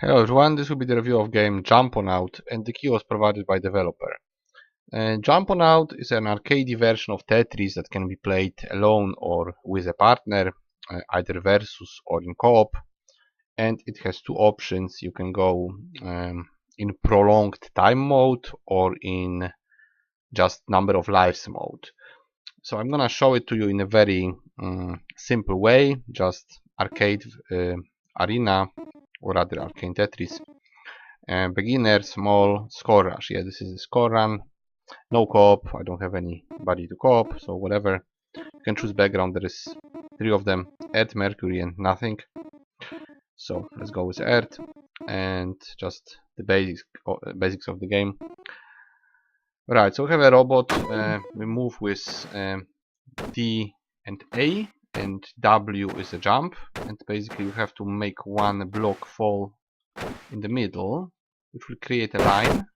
Hello everyone, this will be the review of game Jumponaut, and the key was provided by developer. Jumponaut is an arcade version of Tetris that can be played alone or with a partner, either versus or in co-op, and it has two options. You can go in prolonged time mode or in just number of lives mode. So I'm gonna show it to you in a very simple way, just arcade arena, or rather arcade Tetris. Beginner, small, score rush. Yeah, this is the score run. No co-op. I don't have anybody to co-op, so whatever. You can choose background. There is three of them: Earth, Mercury, and nothing. So let's go with Earth and just the basics of the game. Right. So we have a robot. We move with D and A, and W is a jump. And basically, you have to make one block fall in the middle, which will create a line,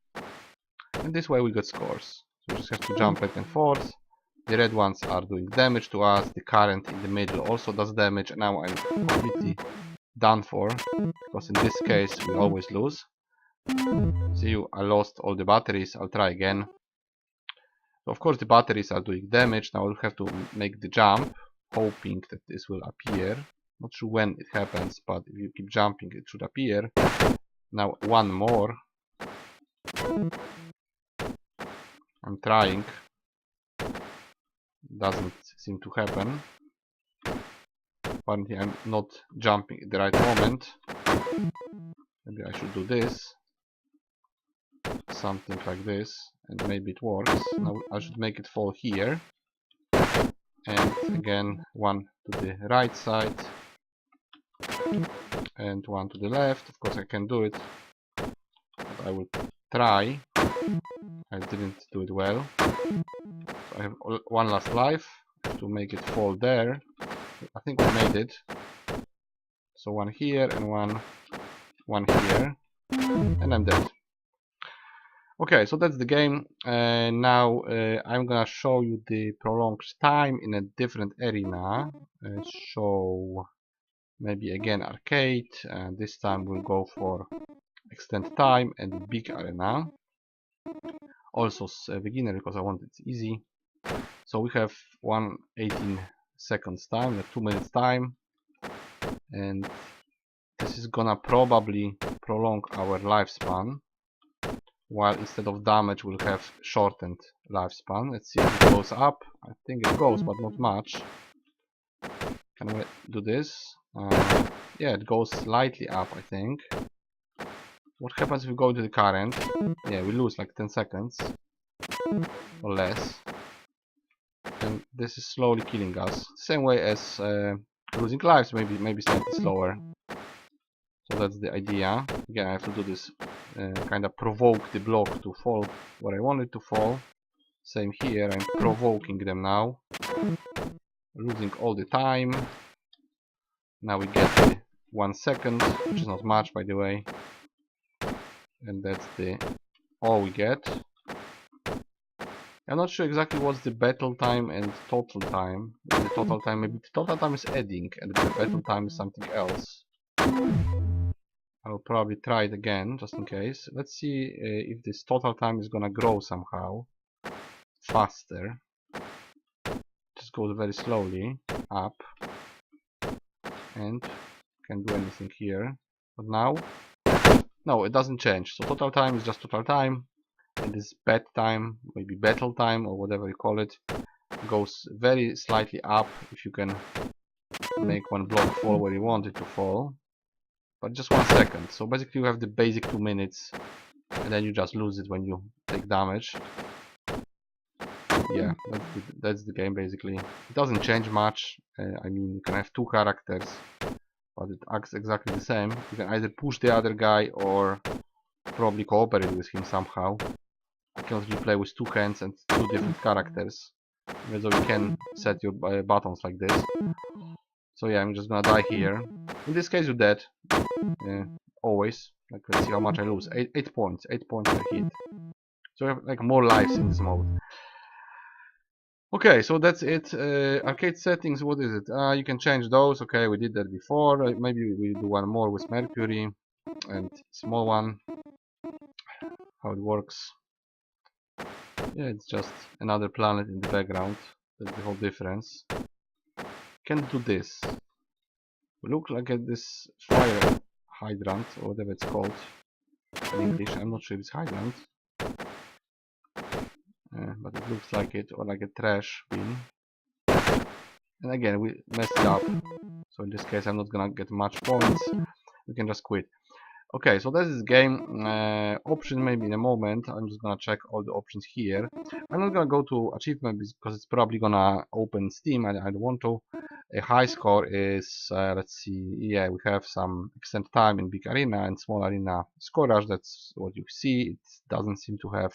and this way we got scores. So we just have to jump back and forth. The red ones are doing damage to us, the current in the middle also does damage, and now I'm completely done for, because in this case we always lose. See, I lost all the batteries. I'll try again. So of course the batteries are doing damage. Now we'll have to make the jump, hoping that this will appear. Not sure when it happens, but if you keep jumping it should appear. Now one more. I'm trying. Doesn't seem to happen. Apparently I'm not jumping at the right moment. Maybe I should do this. Something like this, and maybe it works. Now I should make it fall here. And again, one to the right side. And one to the left. Of course I can do it. But I will try. I didn't do it well. So I have one last life to make it fall there. I think we made it. So one here and one here, and I'm dead. Okay, so that's the game. Now I'm gonna show you the prolonged time in a different arena. So maybe again arcade. This time we'll go for extend time and big arena. Also beginner, because I want it easy. So we have 1:18 seconds time, 2 minutes time, and this is gonna probably prolong our lifespan, while instead of damage we'll have shortened lifespan. Let's see if it goes up. I think it goes, but not much. Can we do this? Yeah, it goes slightly up, I think. What happens if we go to the current? Yeah, we lose like 10 seconds or less, and this is slowly killing us. Same way as losing lives, maybe slightly slower. So that's the idea. Again, I have to do this, kind of provoke the block to fall where I want it to fall. Same here, I'm provoking them now. Losing all the time. Now we get the 1 second, which is not much by the way. And that's all we get. I'm not sure exactly what's the battle time and total time. The total time, maybe the total time is adding and the battle time is something else. I'll probably try it again, just in case. Let's see if this total time is gonna grow somehow faster. Just goes very slowly up, and can't do anything here. But now, no, it doesn't change. So total time is just total time, and this bat time, maybe battle time or whatever you call it, goes very slightly up if you can make one block fall where you want it to fall. But just 1 second. So basically you have the basic 2 minutes, and then you just lose it when you take damage. Yeah, that's the game basically. It doesn't change much. I mean, you can have two characters, but it acts exactly the same. You can either push the other guy or probably cooperate with him somehow. You can really play with two hands and two different characters. So you can set your buttons like this. So yeah, I'm just gonna die here. In this case, you're dead. Always. Like, let's see how much I lose. 8 points. 8 points per hit. So you have like more lives in this mode. Okay, so that's it. Arcade settings, what is it? You can change those. Okay, we did that before. Maybe we do one more with Mercury. and small one. How it works? Yeah, it's just another planet in the background. That's the whole difference. Can do this. We look like this fire hydrant or whatever it's called in English. I'm not sure if it's hydrant, but it looks like it, or like a trash bin. And again, we messed it up. So in this case, I'm not gonna get much points. We can just quit. Okay, so this is game. Option maybe in a moment. I'm just gonna check all the options here. I'm not gonna go to achievement because it's probably gonna open Steam. I don't want to. A high score is, let's see, yeah, we have some extended time in big arena and small arena scorers. That's what you see. It doesn't seem to have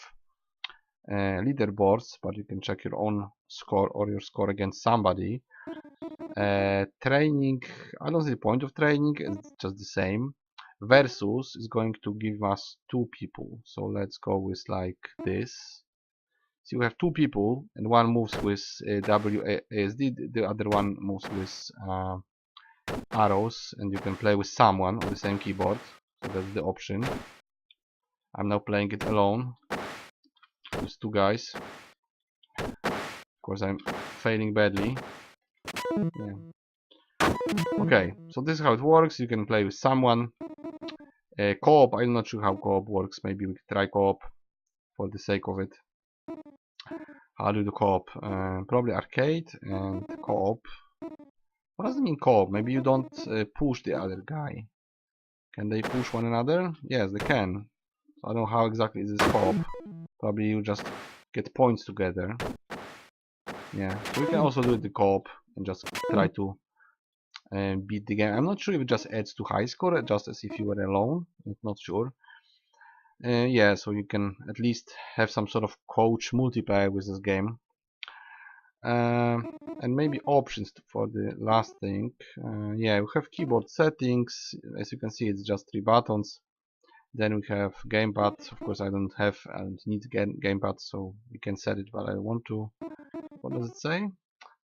leaderboards, but you can check your own score or your score against somebody. Training, I don't see the point of training, it's just the same. Versus is going to give us 2 people, so let's go with like this. So we have 2 people, and one moves with WASD, the other one moves with arrows, and you can play with someone on the same keyboard. So that's the option. I'm now playing it alone with 2 guys. Of course, I'm failing badly. Yeah. Okay, so this is how it works. You can play with someone. Co-op, I'm not sure how co-op works. Maybe we could try co-op for the sake of it. How do the co-op? Probably arcade and co-op. What does it mean co-op? Maybe you don't push the other guy. Can they push one another? Yes, they can. So I don't know how exactly is this co-op. Probably you just get points together. Yeah, so we can also do the co-op and just try to beat the game. I'm not sure if it just adds to high score, just as if you were alone. I'm not sure. Yeah, so you can at least have some sort of coach multiplayer with this game. And maybe options for the last thing. Yeah, we have keyboard settings. As you can see, it's just 3 buttons. Then we have gamepad. Of course, I don't need gamepad, so we can set it, but I don't want to. What does it say?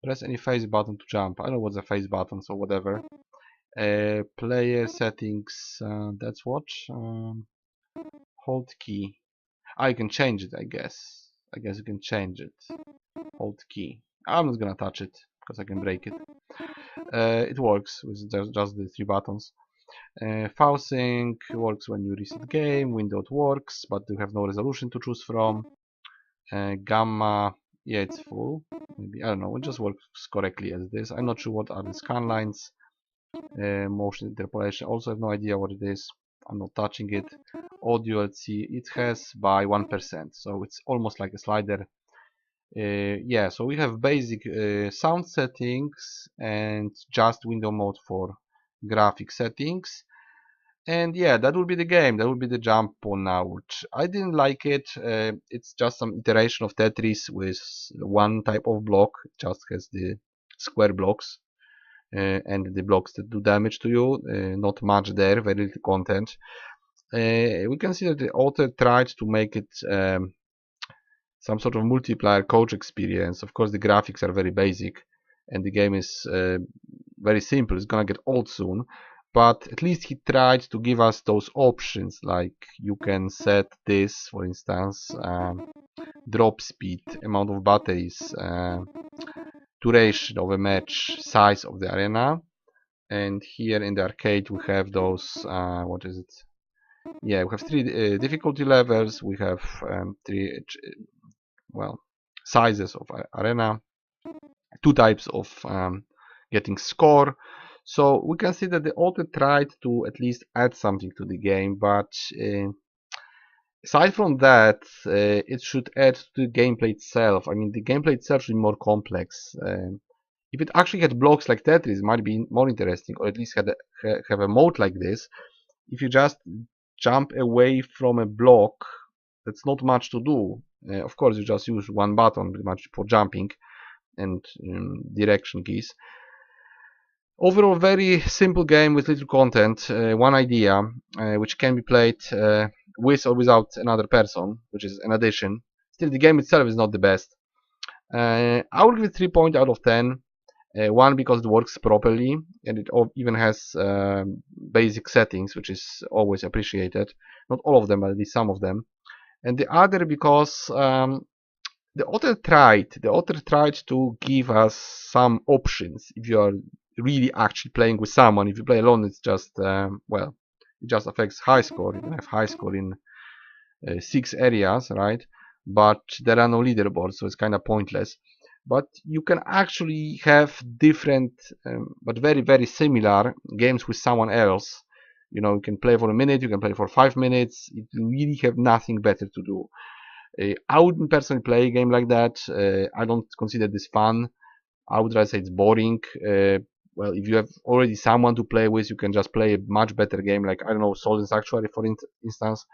Press any face button to jump. I don't know what's a face button, so whatever. Player settings. That's what. Hold key. I can change it, I guess. I guess you can change it. Hold key. I'm not gonna touch it because I can break it. It works with just the 3 buttons. File sync works when you reset game. Windowed works, but you have no resolution to choose from. Gamma, yeah, it's full. Maybe, I don't know, it just works correctly as this. I'm not sure what are the scan lines. Motion interpolation, also have no idea what it is. I'm not touching it. Audio, let's see, it has by 1%, so it's almost like a slider. Yeah, so we have basic sound settings and just window mode for graphic settings. And yeah, that will be the game. That will be the Jumponaut. I didn't like it. It's just some iteration of Tetris with one type of block. It just has the square blocks and the blocks that do damage to you. Not much there, very little content. We can see that the author tried to make it some sort of multiplayer coach experience. Of course, the graphics are very basic and the game is very simple. It's gonna get old soon, but at least he tried to give us those options, like you can set this, for instance, drop speed, amount of batteries, duration of a match, size of the arena. And here in the arcade we have those, what is it? Yeah, we have 3 difficulty levels. We have 3 well, sizes of arena, 2 types of getting score. So we can see that the author tried to at least add something to the game, but aside from that, it should add to the gameplay itself. I mean, the gameplay itself should be more complex. If it actually had blocks like Tetris, it might be more interesting, or at least have a mode like this. If you just jump away from a block, that's not much to do. Of course, you just use one button pretty much for jumping and direction keys. Overall, very simple game with little content, one idea, which can be played with or without another person, which is an addition. Still, the game itself is not the best. I will give it 3 points out of 10. One, because it works properly, and it even has basic settings, which is always appreciated. Not all of them, but at least some of them. And the other, because the author tried to give us some options. If you are really actually playing with someone, if you play alone, it's just well, it just affects high score. You can have high score in 6 areas, right? But there are no leaderboards, so it's kind of pointless. But you can actually have different, but very similar games with someone else. You know, you can play for a minute, you can play for 5 minutes. You really have nothing better to do. I wouldn't personally play a game like that. I don't consider this fun. I would rather say it's boring. Well, if you have already someone to play with, you can just play a much better game, like, I don't know, Souls and Sanctuary, for instance,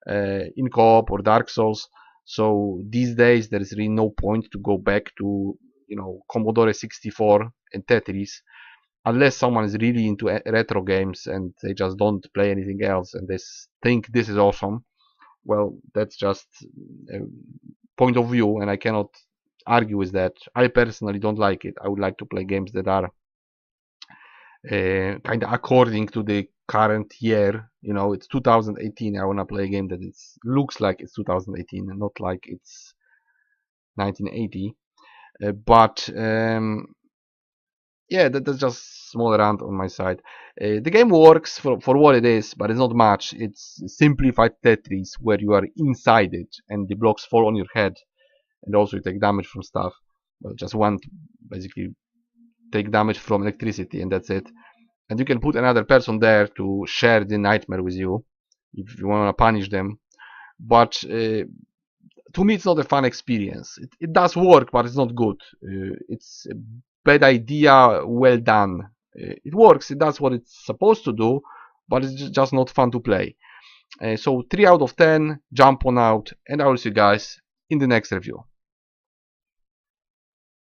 in co-op, or Dark Souls. So these days there is really no point to go back to, you know, Commodore 64 and Tetris, unless someone is really into retro games and they just don't play anything else and they think this is awesome. Well, that's just a point of view, and I cannot argue with that. I personally don't like it. I would like to play games that are kind of according to the current year. You know, it's 2018. I want to play a game that looks like it's 2018 and not like it's 1980. But yeah, that's just small rant on my side. The game works for what it is, but it's not much. It's simplified Tetris where you are inside it and the blocks fall on your head, and also you take damage from stuff. Well, just one, basically take damage from electricity, and that's it. And you can put another person there to share the nightmare with you if you want to punish them. But to me, it's not a fun experience. It does work, but it's not good. It's a bad idea, well done. It works, it does what it's supposed to do, but it's just not fun to play. So 3 out of 10, Jumponaut, and I will see you guys in the next review.